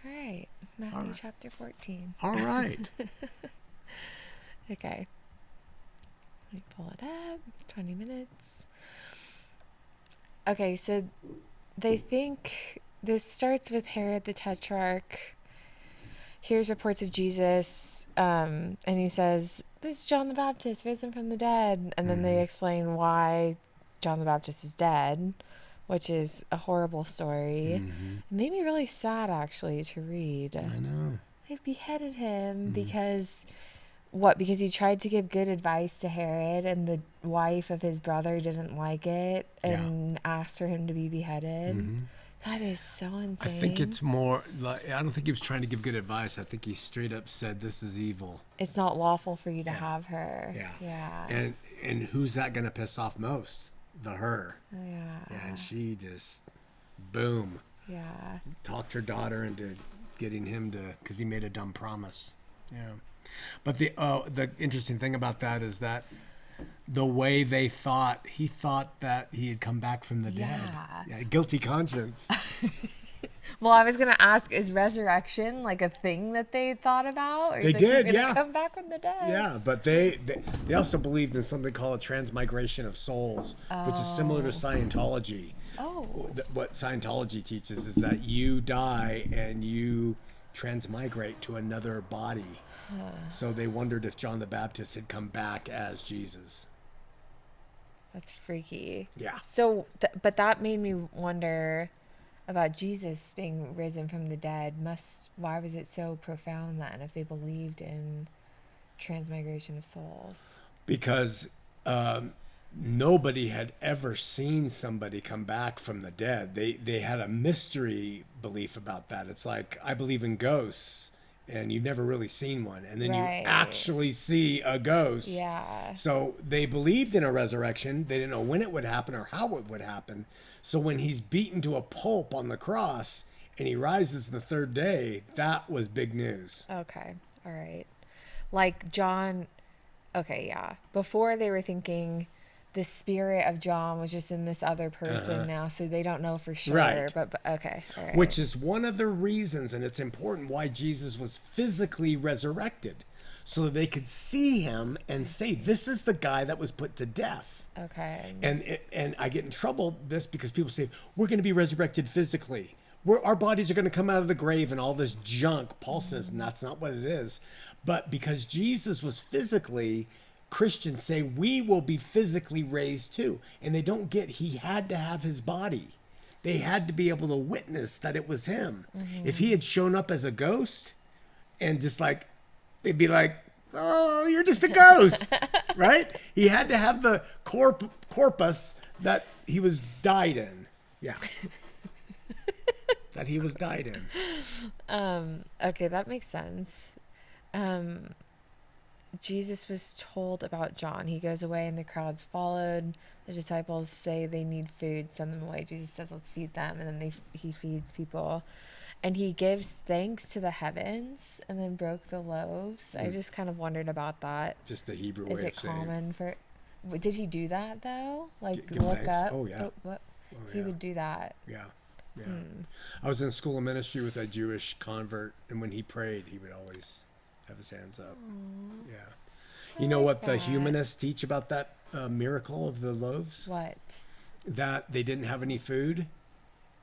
All right. Matthew chapter 14. All right. Okay. Let me pull it up. 20 minutes. Okay, so they think this starts with Herod the Tetrarch. Here's reports of Jesus, and he says, "This is John the Baptist, risen from the dead." And then they explain why John the Baptist is dead, which is a horrible story. It made me really sad, actually, to read. I know. They've beheaded him because... What, because he tried to give good advice to Herod and the wife of his brother didn't like it and asked for him to be beheaded? That is so insane. I think it's more like, I don't think he was trying to give good advice. I think he straight up said, this is evil. It's not lawful for you to have her. And who's that going to piss off most? Her. Yeah. And she just, boom. Yeah. Talked her daughter into getting him to, because he made a dumb promise. Yeah. But the interesting thing about that is that the way they thought, he thought that he had come back from the dead. Yeah, guilty conscience. Well, I was going to ask, is resurrection like a thing that they thought about? Or They like, did, he's gonna come back from the dead? Yeah, but they also believed in something called a transmigration of souls, which is similar to Scientology. Oh. What Scientology teaches is that you die and you transmigrate to another body. So they wondered if John the Baptist had come back as Jesus. That's freaky. Yeah. So, but that made me wonder about Jesus being risen from the dead. Why was it so profound then, if they believed in transmigration of souls? Because nobody had ever seen somebody come back from the dead. They had a mystery belief about that. It's like, I believe in ghosts. And you've never really seen one. And then you actually see a ghost. Yeah. So they believed in a resurrection. They didn't know when it would happen or how it would happen. So when he's beaten to a pulp on the cross and he rises the third day, that was big news. Okay. All right. Like John. Okay. Yeah. Before they were thinking the spirit of John was just in this other person now, so they don't know for sure. Right. But okay. All right. Which is one of the reasons, and it's important, why Jesus was physically resurrected, so that they could see him and say, "This is the guy that was put to death." Okay. And I get in trouble this because people say we're going to be resurrected physically. Our bodies are going to come out of the grave and all this junk. Paul says, and that's not what it is. But because Jesus was physically, Christians say we will be physically raised too. And they don't get he had to have his body. They had to be able to witness that it was him. If he had shown up as a ghost and just like, they'd be like, oh, you're just a ghost, right? He had to have the corpus that he was died in. Yeah. That he was died in. Okay, that makes sense. Jesus was told about John. He goes away and the crowds followed. The disciples say they need food, send them away. Jesus says, let's feed them. And then he feeds people. And he gives thanks to the heavens and then broke the loaves. I just kind of wondered about that. Just the Hebrew way of saying. Is it common for... Did he do that, though? Like, Give look thanks? up? Oh, yeah. He would do that. Yeah. Yeah. I was in school of ministry with a Jewish convert, and when he prayed, he would always have his hands up. Aww. Yeah. You know what the humanists teach about that miracle of the loaves? What? That they didn't have any food,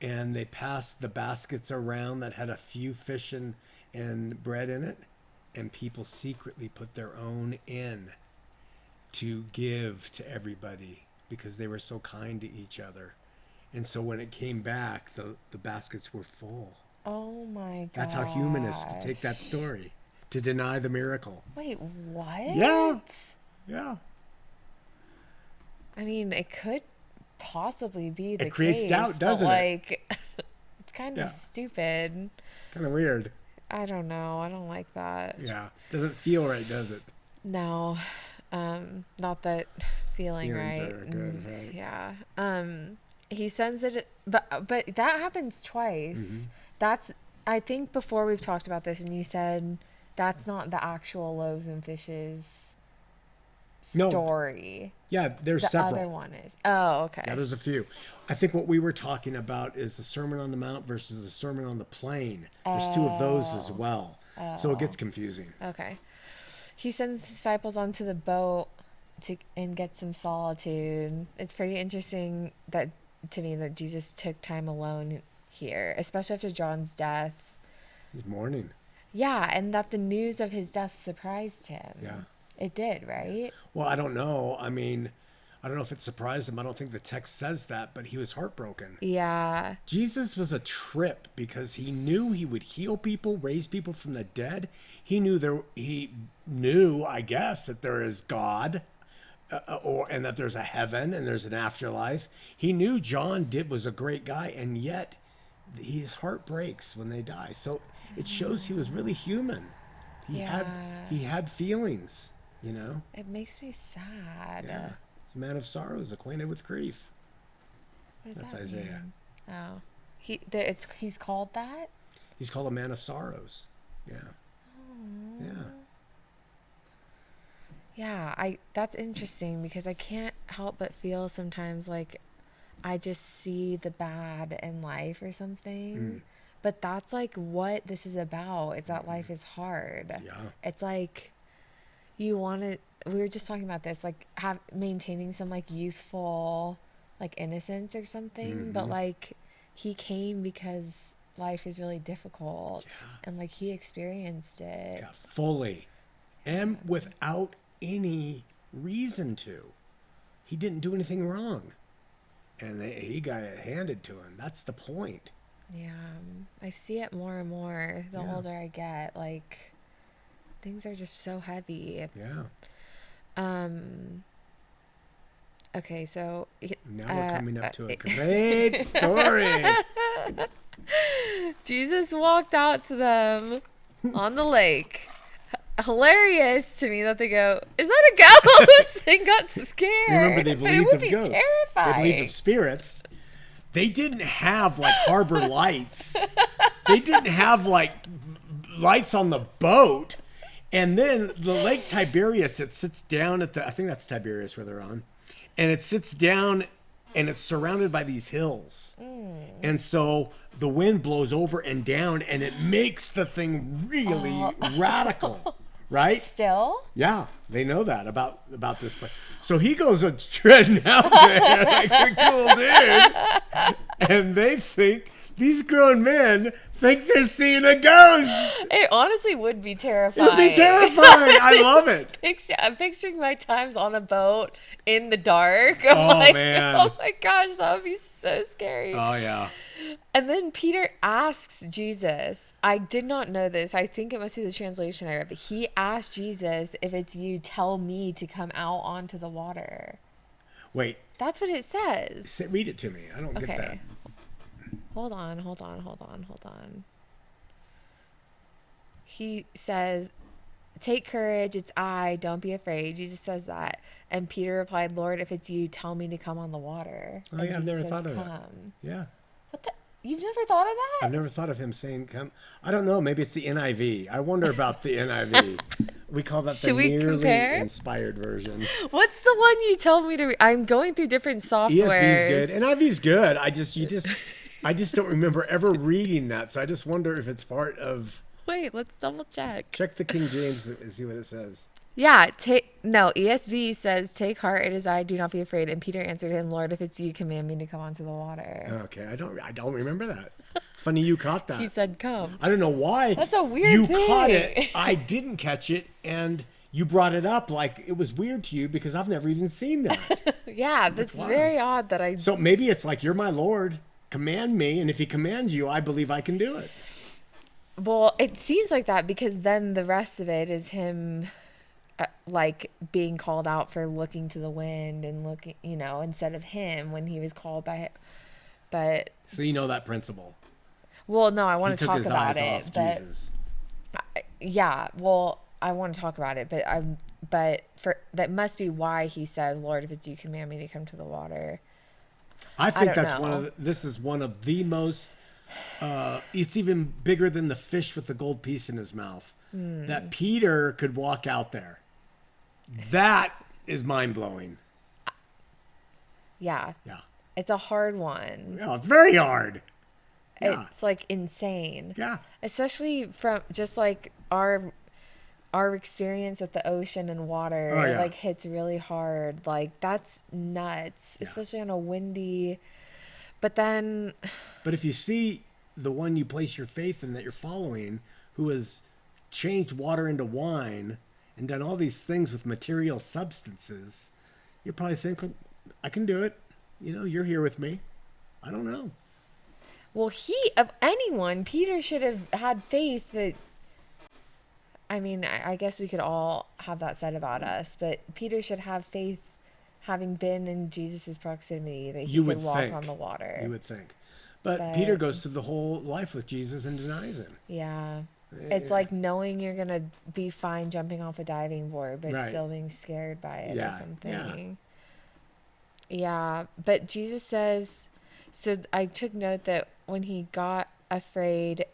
and they passed the baskets around that had a few fish and bread in it, and people secretly put their own in to give to everybody because they were so kind to each other. And so when it came back, the baskets were full. Oh my god. That's how humanists take that story to deny the miracle. Wait, what? Yeah. Yeah. I mean, it could possibly be the case. It creates doubt, doesn't it? It's kind of stupid. Kind of weird. I don't know. I don't like that. Yeah. Doesn't feel right, does it? No. Not that feeling Feelings right. are good, right? Yeah. He sends it, but that happens twice. I think before we've talked about this, and you said that's not the actual loaves and fishes. No. story. Yeah, there's The several. other one is. Oh, okay. Yeah, there's a few. I think what we were talking about is the Sermon on the Mount versus the Sermon on the Plain. There's two of those as well. So it gets confusing. Okay. He sends disciples onto the boat and get some solitude. It's pretty interesting that to me that Jesus took time alone here, especially after John's death. He's mourning. Yeah, and that the news of his death surprised him. Yeah. It did, right? Well, I don't know. I mean, I don't know if it surprised him. I don't think the text says that, but he was heartbroken. Yeah. Jesus was a trip because he knew he would heal people, raise people from the dead. He knew, I guess, that there is God, and that there's a heaven and there's an afterlife. He knew John was a great guy, and yet his heart breaks when they die. So it shows he was really human. He had feelings, you know. It makes me sad. Yeah. He's a man of sorrows, acquainted with grief. That's that Isaiah. mean? Oh, he's called that. He's called a man of sorrows. Yeah. Yeah. Yeah, that's interesting because I can't help but feel sometimes like I just see the bad in life or something. But that's like what this is about. Is that life is hard. Yeah. It's like we were just talking about this, like maintaining some like youthful like innocence or something, but like he came because life is really difficult and like he experienced it. Yeah, fully. And without any reason to. He didn't do anything wrong. And he got it handed to him. That's the point. Yeah, I see it more and more the older I get. Like, things are just so heavy. Yeah. Okay, so Now we're coming up to a great story. Jesus walked out to them on the lake. Hilarious to me that they go, "Is that a ghost?" and got scared. Remember, they But it believed would of be ghosts. terrifying. They believed of spirits. They didn't have like harbor lights. They didn't have like lights on the boat. And then the Lake Tiberias, it sits down I think that's Tiberias where they're on. And it sits down and it's surrounded by these hills. And so the wind blows over and down and it makes the thing really radical. Right? Still? Yeah, they know that about this place. So he goes treading out there like a cool dude. And they think, these grown men think they're seeing a ghost. It honestly would be It terrifying. would be terrifying. I love it. I'm picturing my times on a boat in the dark. Man. Oh my gosh, that would be so scary. Oh, yeah. And then Peter asks Jesus, I did not know this. I think it must be the translation I read, but he asked Jesus, if it's you, tell me to come out onto the water. Wait. That's what it says. Read it to me. I don't get that. Okay. Hold on. He says, take courage, it's I, don't be afraid. Jesus says that. And Peter replied, Lord, if it's you, tell me to come on the water. Oh, And yeah, I've Jesus never says, thought of that. come. Yeah. What the? You've never thought of that? I've never thought of him saying come. I don't know. Maybe it's the NIV. I wonder about the NIV. We call that Should the we nearly compare? inspired version. What's the one you told me to I'm going through different softwares. ESV's good. NIV's good. I just don't remember ever reading that. So I just wonder if it's part of. Wait, let's double check. Check the King James and see what it says. Yeah, ESV says, take heart, it is I, do not be afraid. And Peter answered him, Lord, if it's you, command me to come onto the water. Okay, I don't remember that. It's funny you caught that. He said, come. I don't know why. That's a weird you thing. caught it. I didn't catch it, and you brought it up like it was weird to you because I've never even seen that. Yeah, that's very odd that I... So maybe it's like, you're my Lord, command me, and if he commands you, I believe I can do it. Well, it seems like that because then the rest of it is him... like being called out for looking to the wind and looking, instead of him when he was called by it. But so that principle. Well, no, I want He to talk took his about eyes it. off But Jesus. yeah, well, I want to talk about it, but that must be why he says, Lord, if it's you, command me to come to the water. I think don't that's know. this is one of the most. It's even bigger than the fish with the gold piece in his mouth. That Peter could walk out there. That is mind-blowing. Yeah. Yeah. It's a hard one. Yeah, it's very hard. Yeah. It's like insane. Yeah. Especially from just like our experience with the ocean and water. Oh, It yeah. like hits really hard. Like that's nuts, Yeah. especially on a windy. But then But if you see the one you place your faith in that you're following, who has changed water into wine and done all these things with material substances, you're probably thinking, I can do it. You know, you're here with me. I don't know. well, of anyone, Peter should have had faith that. I mean, I guess we could all have that said about us, but Peter should have faith, having been in Jesus' proximity, that he You could would walk think. on the water. You would think. But But- Peter goes through the whole life with Jesus and denies him. Yeah. It's like knowing you're going to be fine jumping off a diving board, but Right. still being scared by it or Yeah, something. Yeah. But Jesus says, so I took note that when he got afraid,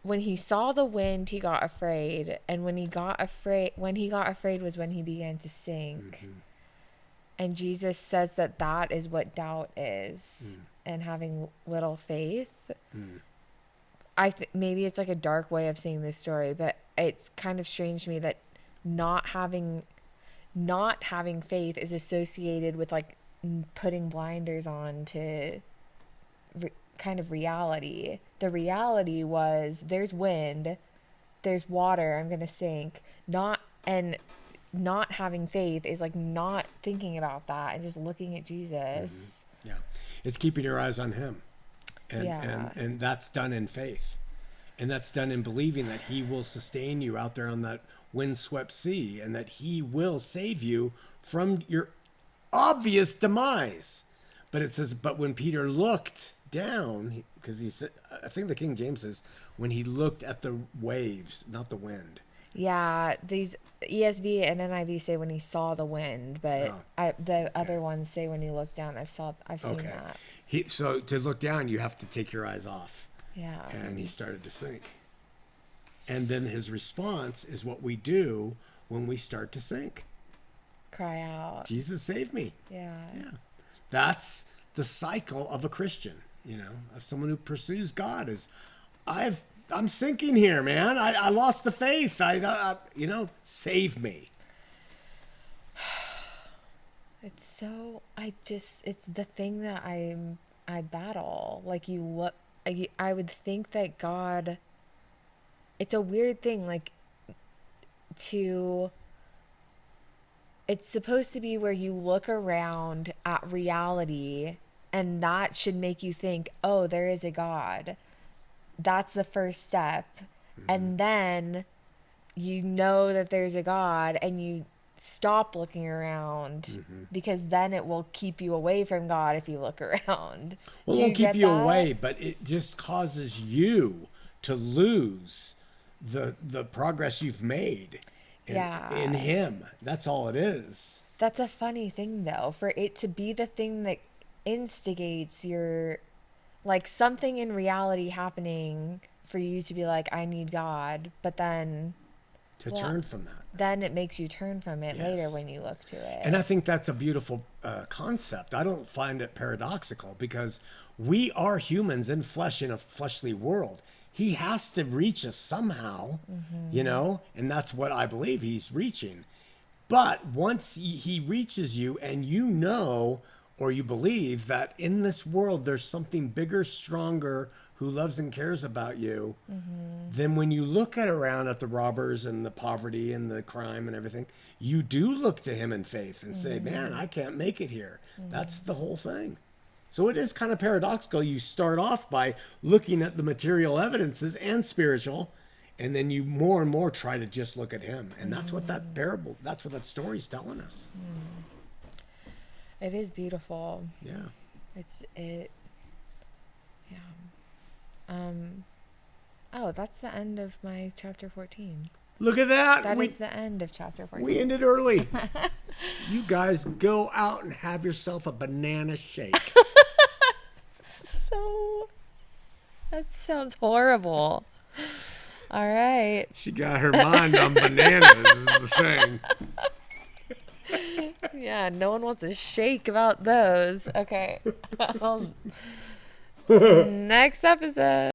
when he saw the wind, he got afraid. And when he got afraid was when he began to sink. Mm-hmm. And Jesus says that that is what doubt is, and having little faith. Maybe it's like a dark way of seeing this story, but it's kind of strange to me that not having faith is associated with like putting blinders on to kind of reality. The reality was there's wind, there's water, I'm gonna sink. Not having faith is like not thinking about that and just looking at Jesus. Yeah. It's keeping your eyes on him. And, Yeah. and that's done in faith. And that's done in believing that he will sustain you out there on that windswept sea and that he will save you from your obvious demise. But it says, but when Peter looked down, because he said, I think the King James says, when he looked at the waves, not the wind. Yeah, these ESV and NIV say when he saw the wind, but the other ones say when he looked down. I've seen that. So to look down, you have to take your eyes off. Yeah. And he started to sink. And then his response is what we do when we start to sink. Cry out. Jesus, save me. Yeah. Yeah. That's the cycle of a Christian, you know, of someone who pursues God is, I'm sinking here, man. I lost the faith. Save me. It's the thing that I battle. Like I would think that God, it's a weird thing, like it's supposed to be where you look around at reality and that should make you think, oh, there is a God. That's the first step. And then you know that there's a God and you stop looking around because then it will keep you away from God if you look around. Well, it won't keep you away, but it just causes you to lose the progress you've made in him. That's all it is. That's a funny thing, though, for it to be the thing that instigates your, like, something in reality happening for you to be like, I need God, but then turn from that. Then it makes you turn from it later when you look to it. And I think that's a beautiful concept. I don't find it paradoxical because we are humans in flesh in a fleshly world. He has to reach us somehow, you know, and that's what I believe he's reaching. But once he reaches you and you know or you believe that in this world there's something bigger, stronger, who loves and cares about you, then when you look around at the robbers and the poverty and the crime and everything, you do look to him in faith and say, man, I can't make it here. That's the whole thing. So it is kind of paradoxical. You start off by looking at the material evidences and spiritual, and then you more and more try to just look at him. And that's what that parable, that's what that story's telling us. It is beautiful. Yeah. Yeah. Oh, that's the end of my chapter 14. Look at that. That is the end of chapter 14. We ended early. You guys go out and have yourself a banana shake. That sounds horrible. All right. She got her mind on bananas is the thing. Yeah, no one wants to shake about those. Okay. Next episode.